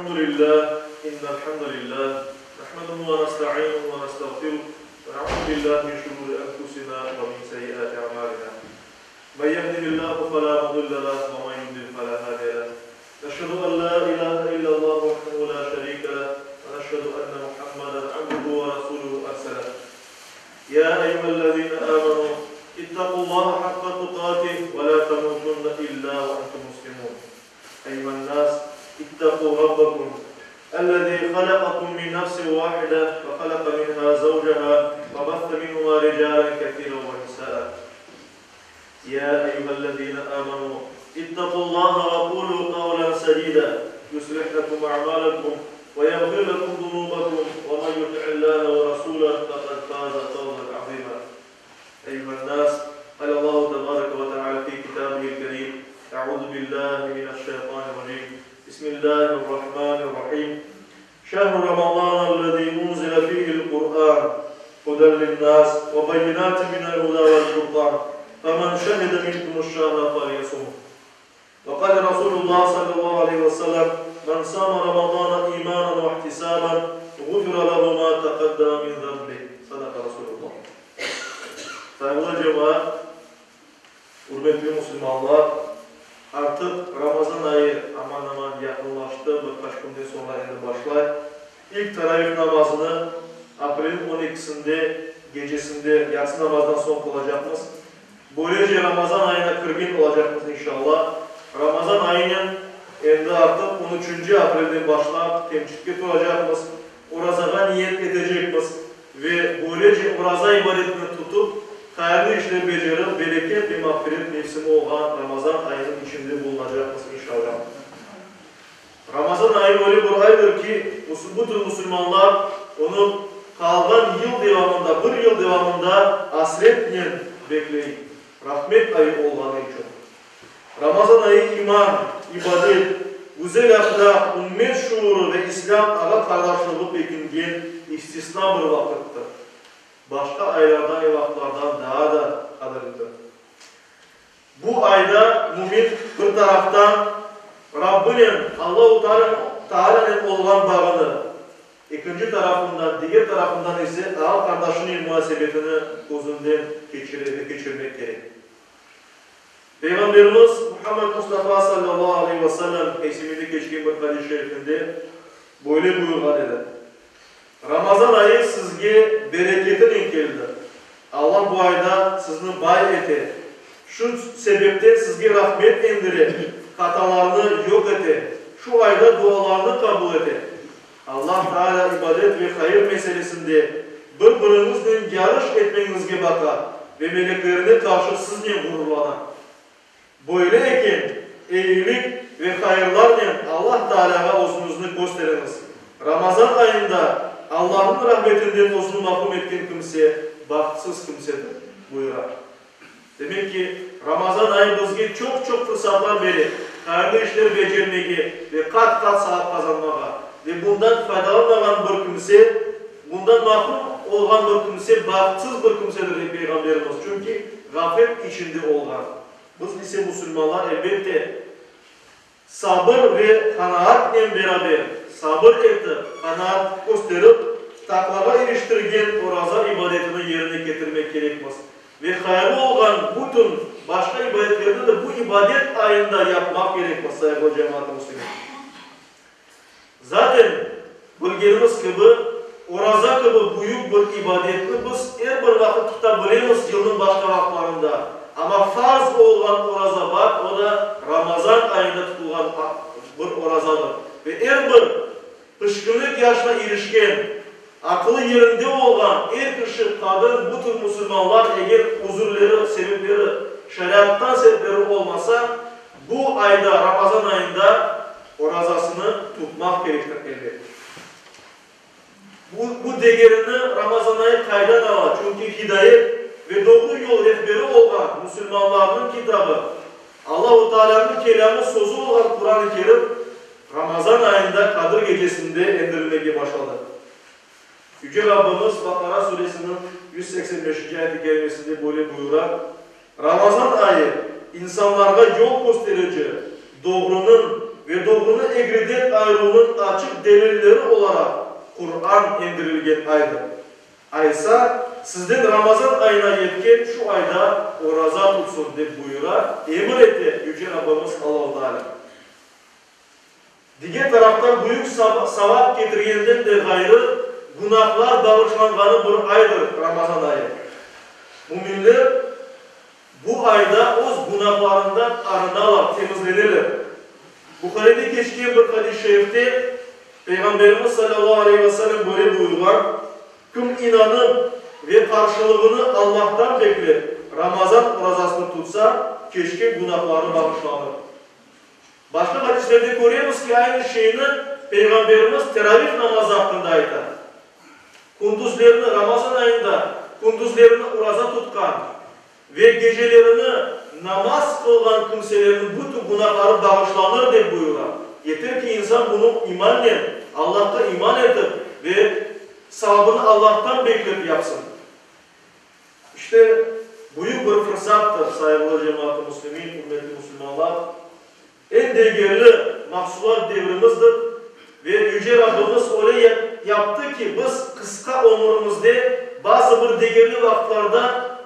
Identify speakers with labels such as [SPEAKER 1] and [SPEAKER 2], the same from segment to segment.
[SPEAKER 1] الحمد لله إن الحمد لله نحمده ونستعينه ونستغفره ونعوذ بالله من شرور أنفسنا ومن سيئات أعمالنا من يهده الله فلا مضل له ومن يضلل فلا هادي له نشهد أن لا إله إلا الله وحده لا شريك له ونشهد أن محمدا عبده ورسوله أرسله يا أيها الذين آمنوا اتقوا الله حق تقاته ولا تموتن إلا وأنتم مسلمون أيها الناس اتقوا ربكم الذي خلقكم من نفس واحدة وخلق منها زوجها وبث منهما رجالا كثيرا ونساء يا أيها الذين آمنوا اتقوا الله وقولوا قولا سديدا يصلح لكم أعمالكم ويغفر لكم ذنوبكم ومن يطع الله ورسوله فقد فاز فوزا عظيما أيها الناس قال الله تبارك وتعالى في كتابه الكريم أعوذ بالله من الشيطان الرجيم بسم الله الرحمن الرحيم شهر رمضان الذي أنزل فيه القرآن هدى للناس وبينات من الهدى والفرقان فمن شهد منكم الشهر فليصمه وقال رسول الله صلى الله عليه وسلم من صام رمضان إيمانا واحتسابا غفر له ما تقدم من ذنبه صدق رسول الله. Saygıdeğer cemaat, hürmetli Müslümanlar, artık Ramazan ayı aman aman yakınlaştı. Birkaç günden sonra endi başlar. İlk teravih namazını Aprel'in 12'sinde gecesinde yatsı namazdan son kılacağımız. Böylece Ramazan ayına 40 gün olacağımız inşallah. Ramazan ayının endi artık 13. Aprel'den başlayıp temçikket olacağımız. Orazaga niyet edeceğimiz ve böylece oraza ibadetini tutup hayırlı işleri becerip bereket ve mağfiret mevsimi olan Ramazan ayının içinde bulunacağımız inşallah. Ramazan ayı öyle bir aydır ki bu tür Müslümanlar onu kalan yıl devamında, bir yıl devamında hasretle bekleyin. Rahmet ayı olduğu için. Ramazan ayı iman, ibadet, güzel ahlak, ümmet şuuru ve İslam ağa kardeşliği bekindiğin istisna bir vakittir. Başka aylardan ve vaktlardan daha da kadarıdır. Bu ayda mümin bir taraftan Rabbinin, Allah-u Teala'nın olan bağını, ikinci tarafından, diğer tarafından ise ağa kardeşinin muhasebetini gözünden geçirmek gerek. Peygamberimiz Muhammed Mustafa sallallahu aleyhi ve sellem esimini geçtiğim bir hadis-i şerifinde böyle buyurgan edi. Ramazan ayı sizge bereketin enkeldir. Allah bu ayda sizni bay eti. Şu sebepten sizge rahmet endire. Hatalarını yok eti. Şu ayda dualarını kabul eti. Allah Teala ibadet ve hayır meselesinde birbirinizle yarış etmenizge bakar ve meleklerine karşı sizinle gururlanar. Böyleyken iyilik ve hayırlarla Allah Teala'ya özünüzü gösteriniz. Ramazan ayında Allah'ın rahmetinden özünü mahrum ettiğin kimse bahtsız kimsedir buyurar. Demek ki Ramazan ayı bizge çok fırsatlar verir. Hayırlı işleri becermeye ve kat saat kazanmaya ve bundan faydalanmayan bir kimse, bundan mahrum olan bir kimse bahtsız bir kimsedir Peygamberimiz. Çünkü gaflet içinde olan. Biz ise Müslümanlar elbette sabır ve kanaatle beraber sabır etip, kanaat gösterip, takvaya eriştirgen oraza ibadetini yerine getirmek gerekmez. Ve hayırlı olan bütün başka ibadetlerini de bu ibadet ayında yapmak gerekmez saygılı cemaat-ı Müslüman. Zaten bildiğimiz gibi oraza gibi büyük bir ibadetini biz her bir vakit tutabiliriz yılın başka vaktlarında. Ama farz olan oraza var, o da Ramazan ayında tutulan bir orazadır. Ve her bir pışkınlık yaşına erişken, akıllı yerinde olan her kişi kadın bu tür Müslümanlar eğer uzurları, sebepleri, şeriattan sebepleri olmasa bu ayda, Ramazan ayında orazasını tutmak gerekir elbette. Bu değerini Ramazan ayı kaydan alır. Çünkü hidayet ve doğru yol rehberi olan Müslümanların kitabı, Allah-u Teala'nın kelamı sözü olan Kur'an-ı Kerim Ramazan ayında Kadir gecesinde indirilmeye başladı. Yüce Rabbimiz Bakara suresinin 185. ayet-i kerimesinde böyle buyurar. Ramazan ayı insanlara yol gösterici, doğrunun ve doğrunu eğriden ayrılığının açık delilleri olarak Kur'an indirilgen aydır. Aysa sizden Ramazan ayına yetken şu ayda oraza tutsun deb buyurar, emir etti Yüce Rabbimiz Allah-u Teala. Diğer taraftan büyük savap getirgenden de gayrı günahlar bağışlanğanı bir aydır Ramazan ayı. Müminler bu ayda öz günahlarından arınalar, temizlenirler. Bukhari'de geçtiği bir hadis-i şerifte Peygamberimiz sallallahu aleyhi ve sellem böyle buyurgan, kim inanıp ve karşılığını Allah'tan bekler, Ramazan orazasını tutsa, keşke günahları bağışlanır. Başka hadislerde görüyoruz ki aynı şeyini Peygamberimiz teravih namazı hakkında aytar. Kunduzlerini Ramazan ayında, kunduzlerini oraza tutkan ve gecelerini namaz kılgan kimselerin bütün günahları bağışlanır diye buyurar. Yeter ki insan bunu imanla, Allah'ta iman edip ve savabını Allah'tan bekleyip yapsın. İşte büyük bir fırsattır sayılı cemaat-ı Müslümin, ümmeti Müslümanlar. En değerli mahsulat devrimizdir ve Yüce Rabbimiz öyle yaptı ki biz kısa ömrümüzde bazı bir değerli vakitlerde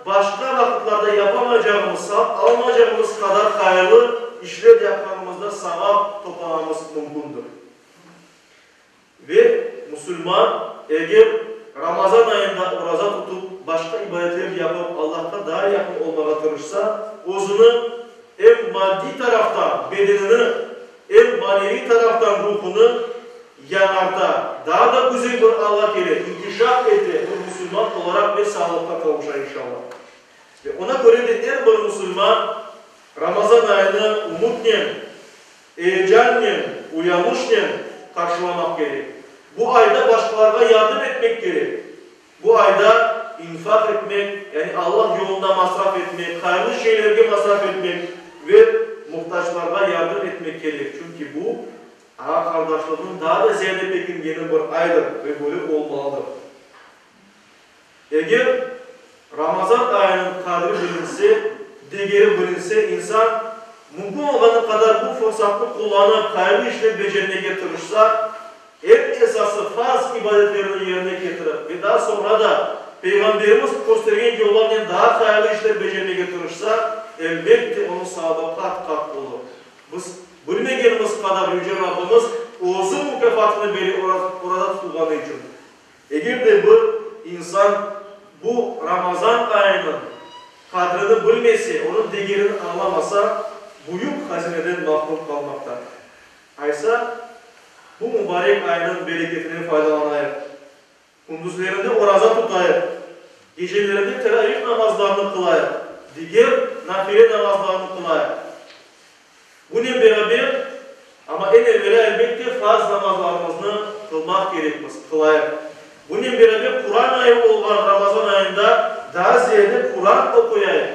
[SPEAKER 1] başka vakitlerde yapamayacağımız, almayacağımız kadar hayırlı işler yapmamızda sevap toplamamız mümkündür. Ve Müslüman eğer Ramazan ayında oraza tutup başka ibadetler yapıp Allah'a daha yakın olmaya çalışsa, özünü hem maddi taraftan bedenini, hem manevi taraftan ruhunu yanarda, daha da güzel bir Allah ile inkişaf etti bir Müslüman olarak ve sağlıkta kavuşar inşallah. Ve ona göre de her bir Müslüman Ramazan ayını umutla, heyecanla, uyanışla karşılamak gerek. Bu ayda başkalarına yardım etmek gerek. Bu ayda infak etmek, yani Allah yolunda masraf etmek, hayırlı şeylerge masraf etmek ve muhtaçlara yardım etmek gerek. Çünkü bu ağa kardeşliğinin daha da ziyade pekin yeni bir aydır ve böyle olmalıdır. Eğer Ramazan ayının kadri bilinse, değeri bilinse, insan mümkün olana kadar bu fırsatı kullanıp hayırlı işler becerine getirirse, en esası farz ibadetlerini yerine getirip ve daha sonra da Peygamberimiz göstergen yollarla daha hayırlı işler becerine getirirse, elbette onun sahabı kat kat olur. Biz bilmegenimiz kadar Yüce Rabbimiz uzun mükafatını beri orada tutulduğu için. Eğer de bir insan bu Ramazan ayının kadrini bilmese, onun değerini anlamasa, büyük hazineden mahrum kalmakta. Aysa bu mübarek ayının bereketinden faydalanayım. Kunduzlarında oraza tutayım. Gecelerinde teravih namazlarını kılayım. Diğer nafile namazlarını kılayım. Bununla beraber ama en evvela elbette farz namazlarımızı kılmak gerekmez, kılayım. Bununla beraber Kur'an ayı olan Ramazan ayında daha ziyade Kur'an okuyayım.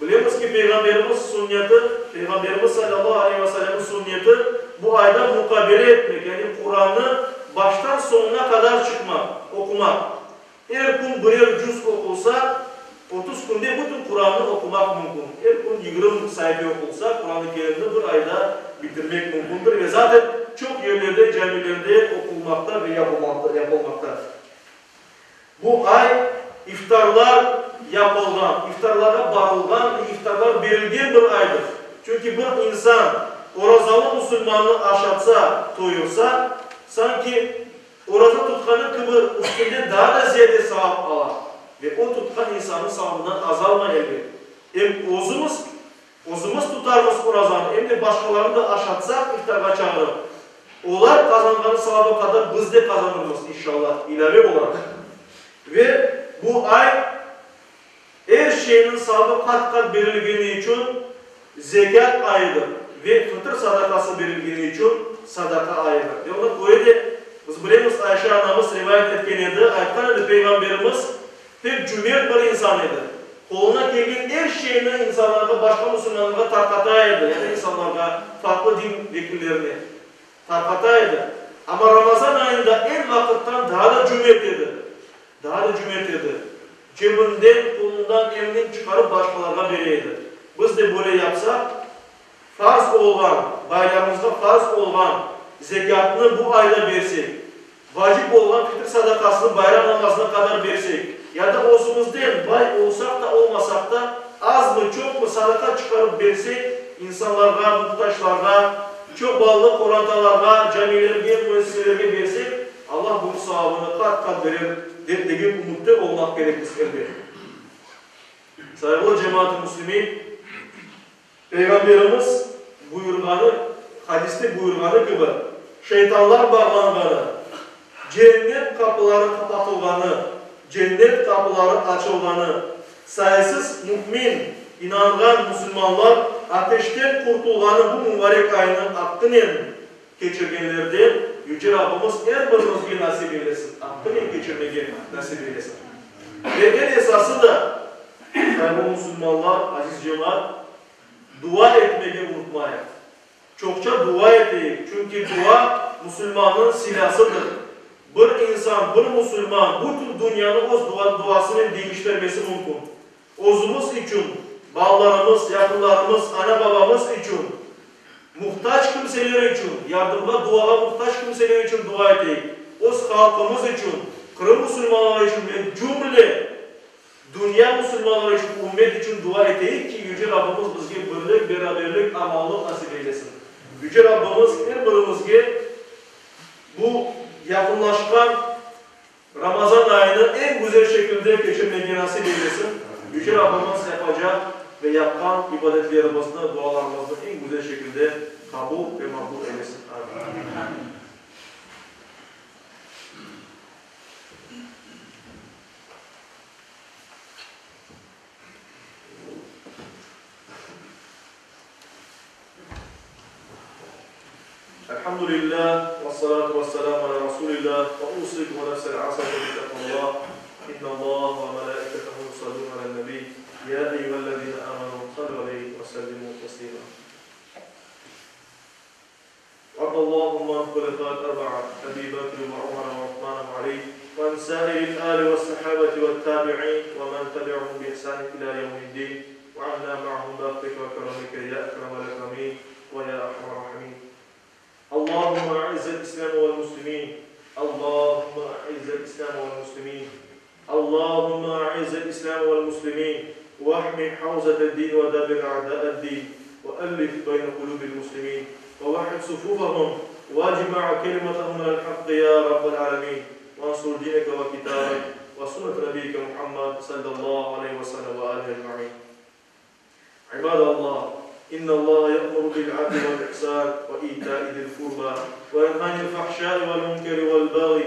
[SPEAKER 1] Biliyoruz ki Peygamberimiz sünneti, Peygamberimiz sallallahu aleyhi ve sellem'in sünneti bu ayda mukabele etmek. Yani Kur'an'ı baştan sonuna kadar çıkmak, okumak. Her gün birer cüz okulsa 30 günde bütün Kur'an'ı okumak mümkün. Her gün 20 sayfa okulsa Kur'an-ı Kerim'i bir ayda bitirmek mümkündür ve zaten çok yerlerde, camilerde okunmakta ve yapılmakta. Bu ay iftarlar yapılgan, iftarlara barılgan ve iftarlar verilgen bir aydır. Çünkü bir insan orazalı Müslümanlığı aşatsa, doyursa, sanki oraza tutkanın kıbır üstünde daha da ziyade sevap alır. Ve o tutkan insanın savabından azalma elbette. Hem özümüz tutarımız orazanı, hem de başkalarını da aşatsak iftarga çağırır. Onlar kazanganın sevabı kadar biz de kazanırız inşallah ilave olarak. Ve bu ay her şeyin sevabı kat kat verilgeni için zekat ayıdır. Ve fıtır sadakası verilgeni için sadaka ayıdır. Ve ona koydu, biz bilemiz Ayşe anamız rivayet etken edi, ayetken edi Peygamberimiz pek cömert bir insan edi. Koluna gelgen her şeyini insanlara, başka Müslümanlara tarkataydı. Yani insanlara, farklı din vekillerine tarkataydı. Ama Ramazan ayında en vakitten daha da cömert edi. Daha da cömert edi. Cebinden, kolundan, evinden çıkarıp başkalarına vereydi. Biz de böyle yapsak, farz olan bayramımızda farz olan zekatını bu ayda versek, vacip olan fitr sadakasını bayram namazına kadar versek, ya da olsumuzdan bay olsak da olmasak da az mı çok mu sadaka çıkarıp versek, insanlara, muhtaçlara, çok bağlı korantalara, camilerine, müesseselere versek, Allah bunun sahabını kat kat verir dediğim umutta olmak gerekir. Saygılı cemaat-i Müslümin, Peygamberimiz buyurganı, hadiste buyurganı gibi, şeytanlar bağlanganı, cennet kapıları kapatılganı, cennet kapıları açılganı, sayısız mümin, inangan Müslümanlar ateşten kurtulganı bu mübarek ayının hakkını geçirgenlerden Yüce Rabbimiz her birimizge nasip eylesin. Hakkını geçirmeye nasip eylesin. Ve en esası da bu Müslümanlar, aziz cemaat, dua etmeyi unutmayın. Çokça dua edeyim. Çünkü dua Müslümanın silahıdır. Bir insan, bir Müslüman bütün dünyanın o duasının değiştirmesi mümkün. Özümüz için, bağlarımız, yakınlarımız, ana babamız için, muhtaç kimseler için, yardımda duaya muhtaç kimseler için dua edeyim. Öz halkımız için, Kırım Müslümanları için ve cümle dünya Müslümanları için, ümmet için dua edeyim ki Yüce Rabbimiz bizge birlik, beraberlik, amallık nasip eylesin. Yüce Rabbimiz her birimizge bu yakınlaşkan Ramazan ayını en güzel şekilde geçirmeye nasip eylesin. Yüce Rabbimiz yapacak ve yapan ibadetlerimizde, dualarımızda en güzel şekilde kabul ve makbul eylesin. Amin. Elhamdülillah ve salatu ve selamu ala Resulillah ve usikum ve nefsel asabı bitakullah inna Allah ve melaiketahu yusallun ala nebi ya eyyühellezine amanu sallu aleyhi ve sellimu teslima Rabballahumma hulefat arba'a Ebi Bakr ve Umar ve Uthman ve Ali ve ansâiril âli ve sahabati ve tabi'in ve men tabi'ahum bi ihsanin ila yevmiddin ve anna ma'hum baqtika ve karamike ya ekremal ekramin ve ya arhamar rahimin اللهم أعز الإسلام والمسلمين اللهم أعز الإسلام والمسلمين اللهم أعز الإسلام والمسلمين واحمي حوزة الدين ودبر أعداء الدين وألف بين قلوب المسلمين ووحد صفوفهم واجمع كلمتهم على الحق يا رب العالمين وانصر دينك وكتابك وسنة نبيك محمد صلى الله عليه وسلم وآله أجمعين عباد الله إن الله يأمر بالعدل والإحسان وإيتاء ذي القربى وينهى عن الفحشاء والمنكر والبغي